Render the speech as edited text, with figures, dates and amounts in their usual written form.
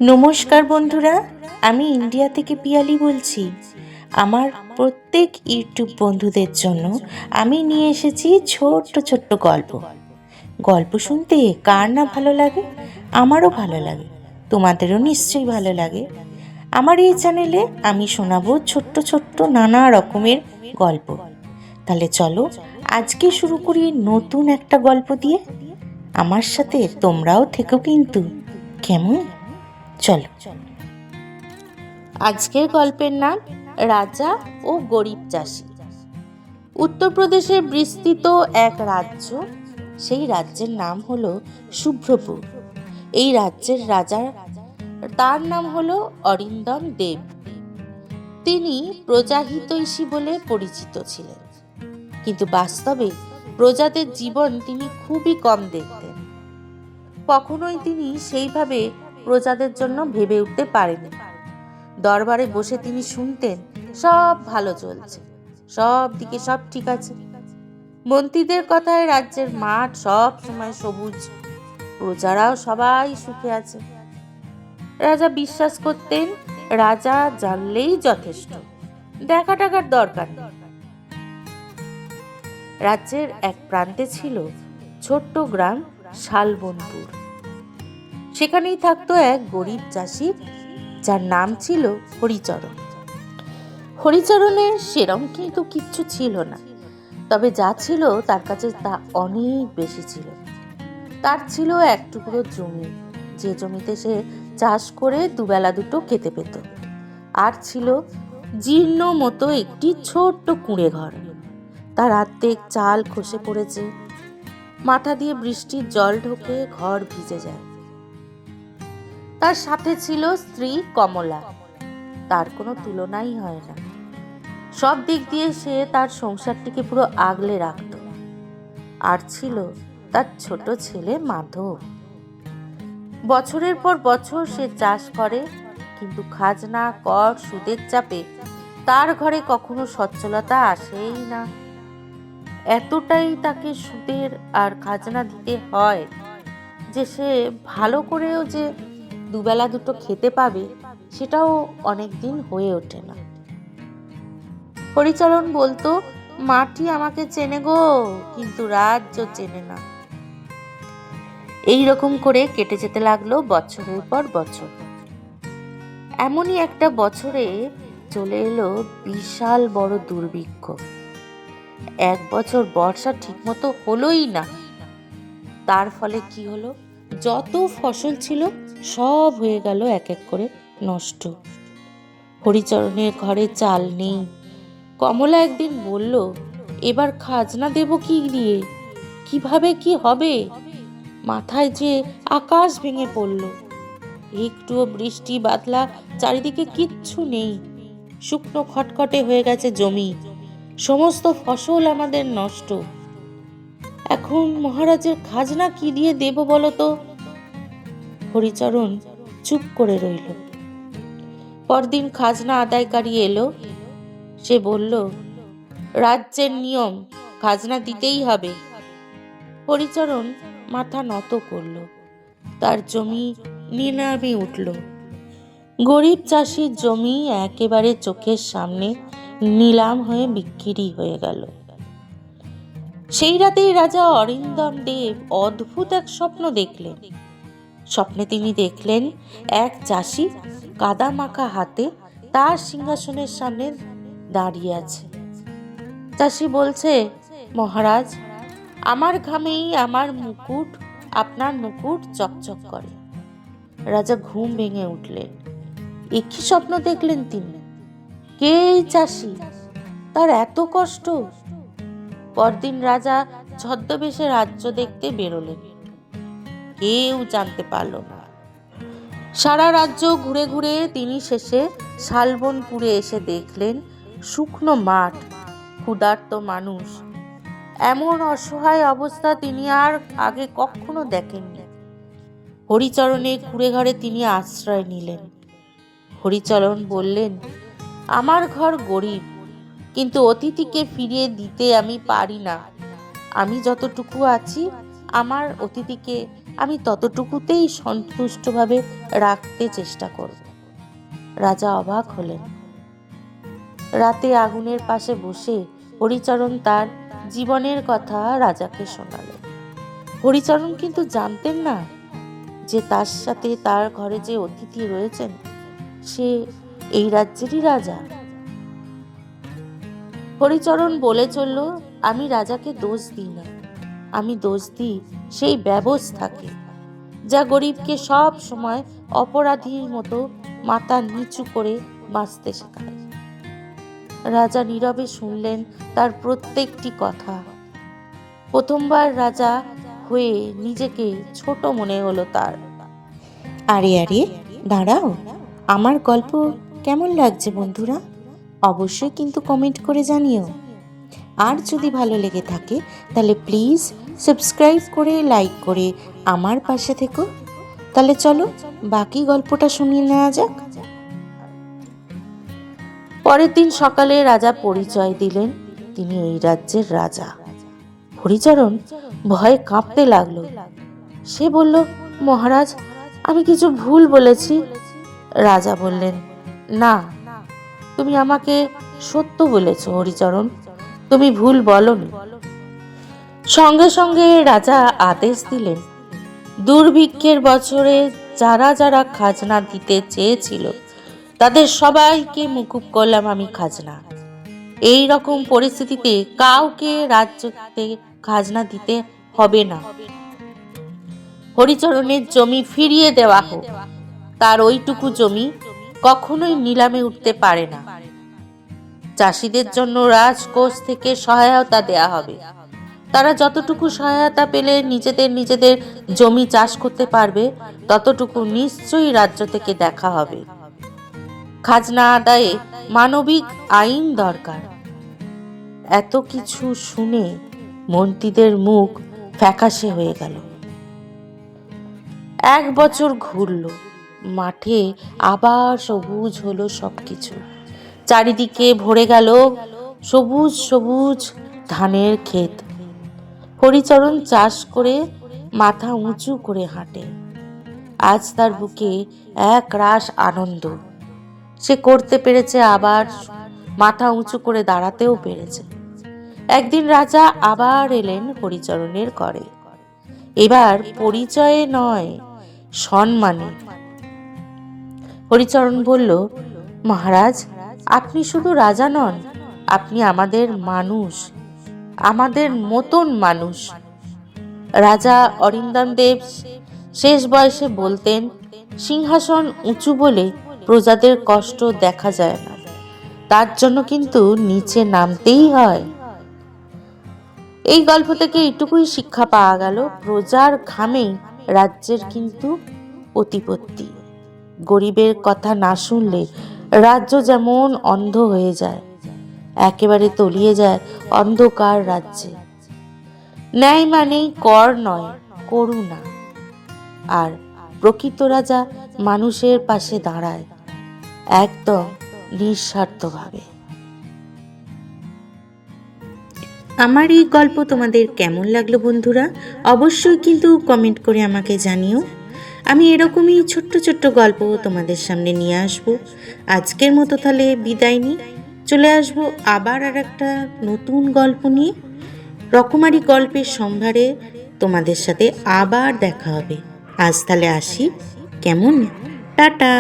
নমস্কার বন্ধুরা, আমি ইন্ডিয়া থেকে পিয়ালি বলছি। আমার প্রত্যেক ইউটিউব বন্ধুদের জন্য আমি নিয়ে এসেছি ছোট্ট ছোট্ট গল্প। গল্প শুনতে কার না ভালো লাগে? আমারও ভালো লাগে, তোমাদেরও নিশ্চয়ই ভালো লাগে। আমার এই চ্যানেলে আমি শোনাবো ছোট্ট ছোট্ট নানা রকমের গল্প। তাহলে চলো আজকে শুরু করি নতুন একটা গল্প দিয়ে। আমার সাথে তোমরাও থেকো কিন্তু, কেমন? চলো। আজকের গল্পের নাম রাজা ও গরিব চাষি। উত্তরপ্রদেশের বিস্তৃত এক রাজ্য, সেই রাজ্যের নাম হলো শুভ্রপুর। এই রাজ্যের রাজা, তার নাম হলো অরিন্দম দেব। তিনি প্রজাহিতৈষী বলে পরিচিত ছিলেন, কিন্তু বাস্তবে প্রজাদের জীবন তিনি খুবই কম দেখতেন। কখনোই তিনি সেইভাবে প্রজাদের জন্য ভেবে উঠতে পারেনি। দরবারে বসে তিনি শুনতেন সব ভালো চলছে, সব দিকে সব ঠিক আছে। মন্ত্রীদের কথায় রাজ্যের মাঠ সব সময় সবুজ, প্রজারাও সবাই সুখে আছে। রাজা বিশ্বাস করতেন রাজা জানলেই যথেষ্ট, দেখা টাকার দরকার নেই। রাজ্যের এক প্রান্তে ছিল ছোট্ট গ্রাম শালবনপুর। সেখানেই থাকতো এক গরিব চাষি, যার নাম ছিল হরিচরণ। হরিচরণের সেরম কিন্তু কিচ্ছু ছিল না, তবে যা ছিল তার কাছে তা অনেক বেশি ছিল। তার ছিল এক টুকরো জমি, যে জমিতে সে চাষ করে দুবেলা দুটো খেতে পেত। আর ছিল জীর্ণ মতো একটি ছোট্ট কুঁড়ে ঘর। তার অর্ধেক চাল খসে পড়েছে, মাথা দিয়ে বৃষ্টির জল ঢোকে, ঘর ভিজে যায়। তার সাথে ছিল স্ত্রী কমলা, তার কোনো তুলনাই হয় না। সব দিক দিয়ে সে তার সংসারটিকে পুরো আগলে রাখত। আর ছিল তার ছোট ছেলে মাধব। বছরের পর বছর সে চাষ করে, কিন্তু খাজনা, কর, সুদের চাপে তার ঘরে কখনো সচ্ছলতা আসেই না। এতটাই তাকে সুদের আর খাজনা দিতে হয় যে সে ভালো করেও যে দুবেলা দুটো খেতে পাবে, সেটাও অনেকদিন হয়ে ওঠে না। হরিচরণ বলতো, মাটি আমাকে চেনে গো, কিন্তু রাজ্য চেনে না। এই রকম করে কেটে যেতে লাগলো বছরের পর বছর। এমনই একটা বছরে চলে এলো বিশাল বড় দুর্ভিক্ষ। এক বছর বর্ষা ঠিকমতো হলোই না। তার ফলে কি হলো, যত ফসল ছিল সব হয়ে গেল এক এক করে নষ্ট। হরিচরণের ঘরে চাল নেই। কমলা একদিন বলল, এবার খাজনা দেব কি দিয়ে, কিভাবে কি হবে? মাথায় যে আকাশ ভেঙে পড়ল। একটুও বৃষ্টি বাদলা চারিদিকে কিচ্ছু নেই, শুকনো খটখটে হয়ে গেছে জমি, সমস্ত ফসল আমাদের নষ্ট। এখন মহারাজের খাজনা কি দিয়ে দেব বলো তো? হরিচরণ চুপ করে রইল। পরদিন খাজনা আদায়কারী এলো। সে বলল, রাজ্যের নিয়ম, খাজনা দিতেই হবে। হরিচরণ মাথা নত করল। তার জমি নিলামে উঠল। গরিব চাষির জমি একেবারে চোখের সামনে নিলাম হয়ে বিক্রি হয়ে গেল। সেই রাতেই রাজা অরিন্দম দেব অদ্ভুত এক স্বপ্ন দেখলেন। স্বপ্নে তিনি দেখলেন এক চাষি কাদা মাখা হাতে তার সিংহাসনের সামনে দাঁড়িয়ে আছে। চাষি বলছে, মহারাজ, আমার ঘামেই আমার মুকুট, আপনার মুকুট চকচক করে। রাজা ঘুম ভেঙে উঠলেন। একই স্বপ্ন দেখলেন তিনি। কে এই চাষি? তার এত কষ্ট? পরদিন রাজা ছদ্মবেশে রাজ্য দেখতে বেরোলেন। কেউ জানতে পারল না। সারা রাজ্য ঘুরে ঘুরে তিনি শেষে শালবনপুরে এসে দেখলেন শুকনো মাঠ, ক্ষুধার্ত মানুষ। এমন অসহায় অবস্থা তিনি আর আগে কখনো দেখেননি। হরিচরণের কুঁড়ে ঘরে তিনি আশ্রয় নিলেন। হরিচরণ বললেন, আমার ঘর গরিব, কিন্তু অতিথিকে ফিরিয়ে দিতে আমি পারি না। আমি যতটুকু আছি আমার অতিথিকে আমি ততটুকুতেই সন্তুষ্টভাবে রাখতে চেষ্টা করব। রাজা অবাক হলেন। রাতে আগুনের পাশে বসে হরিচরণ তার জীবনের কথা রাজাকে শোনালেন। হরিচরণ কিন্তু জানতেন না যে তার সাথে তার ঘরে যে অতিথি রয়েছেন সে এই রাজ্যেরই রাজা। হরিচরণ বলে চলল, আমি রাজাকে দোষ দিই না, আমি দোষ দিই সেই ব্যবস্থাকে, যা গরিবকে সব সময় অপরাধীর মতো মাথা নিচু করে বাঁচতে শেখায়। রাজা নীরবে শুনলেন তার প্রত্যেকটি কথা। প্রথমবার রাজা হয়ে নিজেকে ছোট মনে হলো তার। আরে আরে দাঁড়াও, আমার গল্প কেমন লাগছে বন্ধুরা? অবশ্যই কিন্তু কমেন্ট করে জানিও। আর যদি ভালো লেগে থাকে তাহলে প্লিজ সাবস্ক্রাইব করে লাইক করে আমার পাশে থেকো। তাহলে চলো বাকি গল্পটা শুনিয়ে নেওয়া যাক। পরের দিন সকালে রাজা পরিচয় দিলেন তিনি এই রাজ্যের রাজা। হরিচরণ ভয়ে কাঁপতে লাগলো। সে বলল, মহারাজ, আমি কিছু ভুল বলেছি। রাজা বললেন, না, তুমি আমাকে সত্য বলেছ হরিচরণ, তুমি ভুল বলনি। সঙ্গে সঙ্গে রাজা আদেশ দিলেন, দুর্ভিক্ষের বছরে যারা যারা খাজনা দিতে চেয়েছিল তাদের সবাইকে মুকুব করলাম আমি খাজনা। এই রকম পরিস্থিতিতে কাউকে রাজ্যতে খাজনা দিতে হবে না। হরিচরণের জমি ফিরিয়ে দেওয়া হোক। তার ওইটুকু জমি কখনোই নিলামে উঠতে পারে না। চাষিদের জন্য রাজকোষ থেকে সহায়তা দেয়া হবে। তারা যতটুকু সহায়তা পেলে নিজেদের জমি চাষ করতে পারবে, ততটুকু নিশ্চয়ই রাজ্য থেকে দেখা হবে। খাজনা আদায়ে মানবিক আইন দরকার। এত কিছু শুনে মন্ত্রীদের মুখ ফ্যাকাশে হয়ে গেল। 1 বছর ঘুরল, মাঠে আবার সবুজ হলো সবকিছু। চারিদিকে ভরে গেল সবুজ সবুজ ধানের ক্ষেত। হরিচরণ চাষ করে মাথা উঁচু করে হাঁটে। আজ তার বুকে এক রাস আনন্দ। সে করতে পেরেছে, আবার মাথা উঁচু করে দাঁড়াতেও পেরেছে। একদিন রাজা আবার এলেন হরিচরণের ঘরে। এবার পরিচয়ে নয়, সম্মানে। হরিচরণ বলল, মহারাজ, আপনি শুধু রাজা নন, আপনি আমাদের মানুষ, আমাদের মতন মানুষ। রাজা অরিন্দম দেব শেষ বয়সে বলতেন, সিংহাসন উঁচু বলে প্রজাদের কষ্ট দেখা যায় না, তার জন্য কিন্তু নিচে নামতেই হয়। এই গল্প থেকে এইটুকুই শিক্ষা পাওয়া গেল, প্রজার ঘামেই রাজ্যের কিন্তু প্রতিপত্তি। গরিবের কথা না শুনলে রাজ্য যেমন অন্ধ হয়ে যায়, একেবারে তলিয়ে যায় অন্ধকার রাজ্যে। ন্যায় মানেই কর নয়, করুণা। আর প্রকৃত রাজা মানুষের পাশে দাঁড়ায় একদম নিঃস্বার্থভাবে। আমার এই গল্প তোমাদের কেমন লাগলো বন্ধুরা? অবশ্যই কিন্তু কমেন্ট করে আমাকে জানিও। আমি এরকমই ছোট্ট ছোট্ট গল্প তোমাদের সামনে নিয়ে আসব। আজকের মতো তাহলে বিদায় নিই, চলে আসব আবার আর একটা নতুন গল্প নিয়ে। রকমারি গল্পের সম্ভারে তোমাদের সাথে আবার দেখা হবে। আজ তাহলে আসি, কেমন? টাটা।